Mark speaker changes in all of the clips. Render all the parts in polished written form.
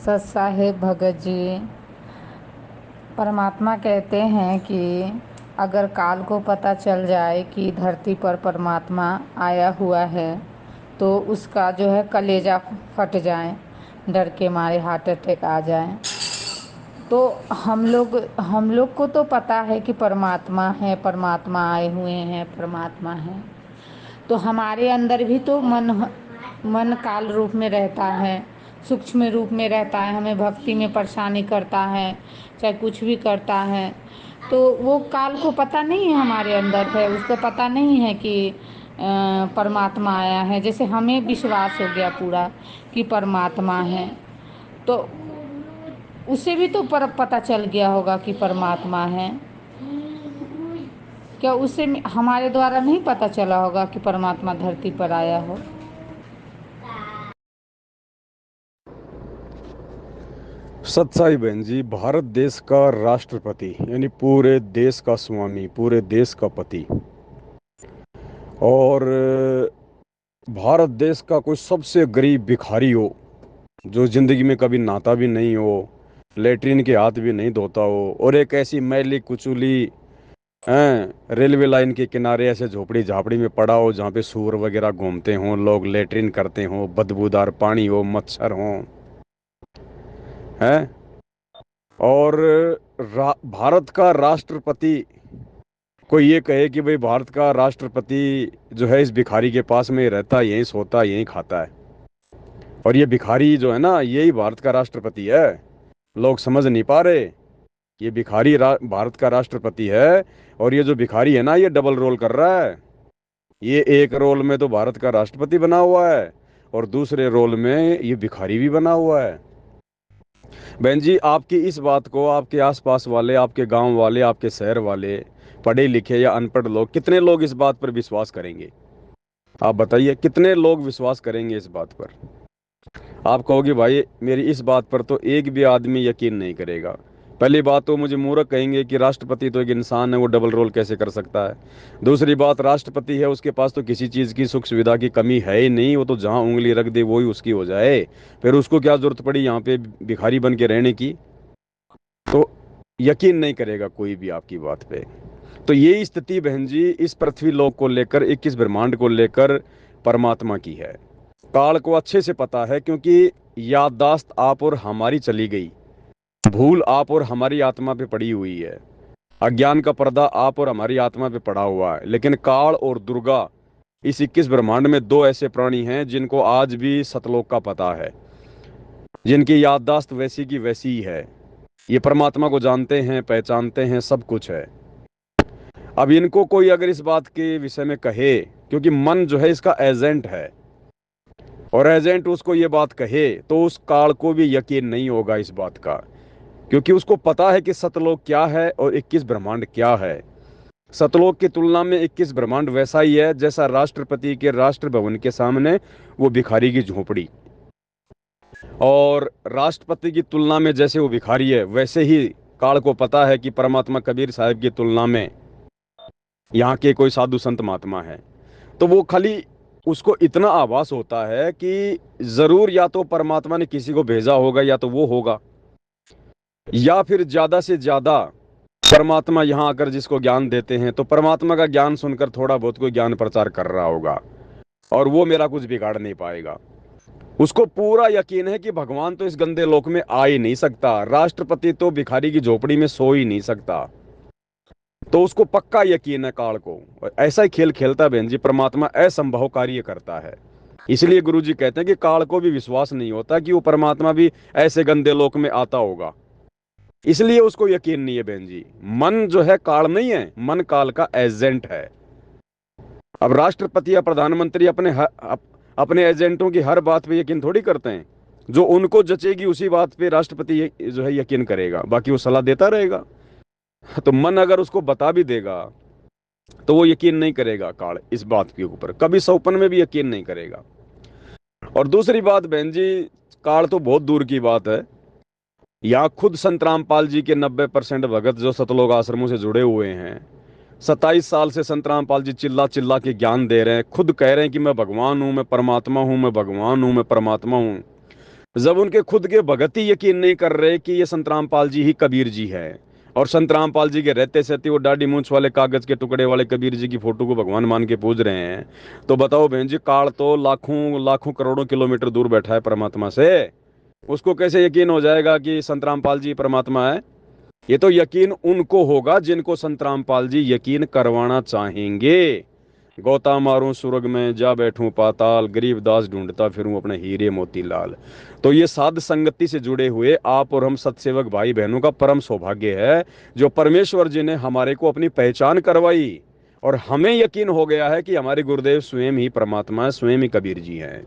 Speaker 1: सत साहिब भगत जी परमात्मा कहते हैं कि अगर काल को पता चल जाए कि धरती पर परमात्मा आया हुआ है तो उसका जो है कलेजा फट जाए, डर के मारे हार्ट अटैक आ जाए। तो हम लोग को तो पता है कि परमात्मा है, परमात्मा आए हुए हैं, परमात्मा है। तो हमारे अंदर भी तो मन काल रूप में रहता है, सूक्ष्म रूप में रहता है, हमें भक्ति में परेशानी करता है, चाहे कुछ भी करता है। तो वो काल को पता नहीं है हमारे अंदर है, उसको पता नहीं है कि परमात्मा आया है। जैसे हमें विश्वास हो गया पूरा कि परमात्मा है, तो उसे भी तो पता चल गया होगा कि परमात्मा है। क्या उसे हमारे द्वारा नहीं पता चला होगा कि परमात्मा धरती पर आया हो?
Speaker 2: सत्साई बहन जी, भारत देश का राष्ट्रपति यानी पूरे देश का स्वामी, पूरे देश का पति और भारत देश का कोई सबसे गरीब भिखारी हो जो जिंदगी में कभी नहाता भी नहीं हो, लेटरिन के हाथ भी नहीं धोता हो, और एक ऐसी मैली कुचुली रेलवे लाइन के किनारे ऐसे झोपड़ी झापड़ी में पड़ा हो जहाँ पे सूअर वगैरह घूमते हों, लोग लेटरिन करते हों, बदबूदार पानी हो, मच्छर हों, हैं। और भारत का राष्ट्रपति कोई ये कहे कि भाई भारत का राष्ट्रपति जो है इस भिखारी के पास में रहता, यहीं सोता, यहीं खाता है, और ये भिखारी जो है ना यही भारत का राष्ट्रपति है। लोग समझ नहीं पा रहे। ये भिखारी भारत का राष्ट्रपति है, और ये जो भिखारी है ना ये डबल रोल कर रहा है। ये एक रोल में तो भारत का राष्ट्रपति बना हुआ है और दूसरे रोल में ये भिखारी भी बना हुआ है। बहन जी, आपकी इस बात को आपके आसपास वाले, आपके गांव वाले, आपके शहर वाले, पढ़े लिखे या अनपढ़ लोग, कितने लोग इस बात पर विश्वास करेंगे? आप बताइए, कितने लोग विश्वास करेंगे इस बात पर? आप कहोगे भाई मेरी इस बात पर तो एक भी आदमी यकीन नहीं करेगा। पहली बात तो मुझे मूर्ख कहेंगे कि राष्ट्रपति तो एक इंसान है, वो डबल रोल कैसे कर सकता है। दूसरी बात, राष्ट्रपति है, उसके पास तो किसी चीज़ की सुख सुविधा की कमी है ही नहीं, वो तो जहां उंगली रख दे वही उसकी हो जाए। फिर उसको क्या जरूरत पड़ी यहाँ पे भिखारी बन के रहने की? तो यकीन नहीं करेगा कोई भी आपकी बात पे। तो यही स्थिति बहन जी इस पृथ्वी लोक को लेकर, 21 ब्रह्मांड को लेकर परमात्मा की है। काल को अच्छे से पता है, क्योंकि याददाश्त आप और हमारी चली गई, भूल आप और हमारी आत्मा पे पड़ी हुई है, अज्ञान का पर्दा आप और हमारी आत्मा पे पड़ा हुआ है। लेकिन काल और दुर्गा, इस 21 ब्रह्मांड में दो ऐसे प्राणी हैं जिनको आज भी सतलोक का पता है, जिनकी याददाश्त वैसी की वैसी ही है। ये परमात्मा को जानते हैं, पहचानते हैं, सब कुछ है। अब इनको कोई अगर इस बात के विषय में कहे, क्योंकि मन जो है इसका एजेंट है, और एजेंट उसको ये बात कहे तो उस काल को भी यकीन नहीं होगा इस बात का, क्योंकि उसको पता है कि सतलोक क्या है और 21 ब्रह्मांड क्या है। सतलोक की तुलना में 21 ब्रह्मांड वैसा ही है जैसा राष्ट्रपति के राष्ट्र भवन के सामने वो भिखारी की झोपड़ी, और राष्ट्रपति की तुलना में जैसे वो भिखारी है, वैसे ही काल को पता है कि परमात्मा कबीर साहब की तुलना में यहाँ के कोई साधु संत महात्मा है। तो वो खाली उसको इतना आभास होता है कि जरूर या तो परमात्मा ने किसी को भेजा होगा, या तो वो होगा, या फिर ज्यादा से ज्यादा परमात्मा यहाँ आकर जिसको ज्ञान देते हैं तो परमात्मा का ज्ञान सुनकर थोड़ा बहुत कोई ज्ञान प्रचार कर रहा होगा, और वो मेरा कुछ बिगाड़ नहीं पाएगा। उसको पूरा यकीन है कि भगवान तो इस गंदे लोक में आ ही नहीं सकता, राष्ट्रपति तो भिखारी की झोपड़ी में सो ही नहीं सकता। तो उसको पक्का यकीन है काल को। और ऐसा ही खेल खेलता है बहन जी, परमात्मा असंभव कार्य करता है। इसलिए गुरुजी कहते हैं कि काल को भी विश्वास नहीं होता कि वो परमात्मा भी ऐसे गंदे लोक में आता होगा, इसलिए उसको यकीन नहीं है बहन जी। मन जो है काल नहीं है, मन काल का एजेंट है। अब राष्ट्रपति या प्रधानमंत्री अपने एजेंटों की हर बात पे यकीन थोड़ी करते हैं। जो उनको जचेगी उसी बात पे राष्ट्रपति जो है यकीन करेगा, बाकी वो सलाह देता रहेगा। तो मन अगर उसको बता भी देगा तो वो यकीन नहीं करेगा काल इस बात के ऊपर, कभी सौपन में भी यकीन नहीं करेगा। और दूसरी बात बहन जी, काल तो बहुत दूर की बात है। यहाँ खुद संत रामपाल जी के 90% भगत जो सतलोक आश्रमों से जुड़े हुए हैं, 27 साल से संत रामपाल जी चिल्ला चिल्ला के ज्ञान दे रहे हैं, खुद कह रहे हैं कि मैं भगवान हूं, मैं परमात्मा हूं, मैं भगवान हूं, मैं परमात्मा हूं। जब उनके खुद के भगत ही यकीन नहीं कर रहे कि ये संत रामपाल जी ही कबीर जी है, और संत रामपाल जी के रहते सहते वो दाढ़ी मूंछ वाले कागज के टुकड़े वाले कबीर जी की फोटो को भगवान मान के पूज रहे हैं, तो बताओ बहन जी, काल तो लाखों लाखों करोड़ों किलोमीटर दूर बैठा है परमात्मा से, उसको कैसे यकीन हो जाएगा कि संत रामपाल जी परमात्मा है? ये तो यकीन उनको होगा जिनको संत रामपाल जी यकीन करवाना चाहेंगे। गोता मारूं सुरग में, जा बैठूं पाताल, गरीब दास ढूंढता फिरूं अपने हीरे मोती लाल। तो ये साध संगति से जुड़े हुए आप और हम सत्सेवक भाई बहनों का परम सौभाग्य है, जो परमेश्वर जी ने हमारे को अपनी पहचान करवाई, और हमें यकीन हो गया है कि हमारे गुरुदेव स्वयं ही परमात्मा है, स्वयं ही कबीर जी हैं।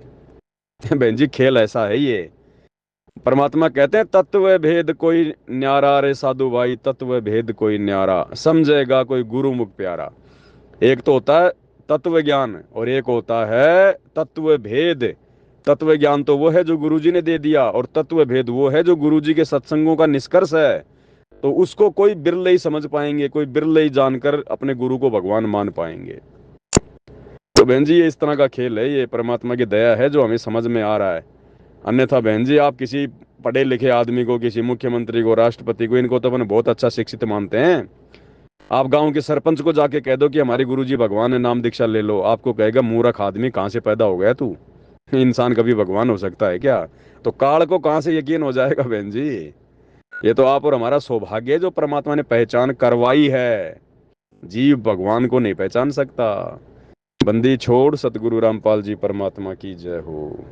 Speaker 2: बहन जी, खेल ऐसा है ये। परमात्मा कहते हैं, तत्व भेद कोई न्यारा रे साधु भाई, तत्व भेद कोई न्यारा, समझेगा कोई गुरु मुख प्यारा। एक तो होता है तत्व ज्ञान, और एक होता है तत्व भेद। तत्व ज्ञान तो वो है जो गुरुजी ने दे दिया, और तत्व भेद वो है जो गुरुजी के सत्संगों का निष्कर्ष है। तो उसको कोई बिरले ही समझ पाएंगे, कोई बिरले ही जानकर अपने गुरु को भगवान मान पाएंगे। तो बहन जी, ये इस तरह का खेल है, ये परमात्मा की दया है जो हमें समझ में आ रहा है। अन्यथा बहन जी, आप किसी पढ़े लिखे आदमी को, किसी मुख्यमंत्री को, राष्ट्रपति को, इनको तो अपने बहुत अच्छा शिक्षित मानते हैं। आप गांव के सरपंच को जाके कह दो कि हमारे गुरुजी भगवान है, नाम दीक्षा ले लो, आपको कहेगा, मूर्ख आदमी, कहाँ से पैदा हो गया तू? इंसान कभी भगवान हो सकता है क्या? तो काल को कहाँ से यकीन हो जाएगा बहन जी? ये तो आप और हमारा सौभाग्य है जो परमात्मा ने पहचान करवाई है। जीव भगवान को नहीं पहचान सकता। बंदी छोड़, सतगुरु रामपाल जी परमात्मा की जय हो।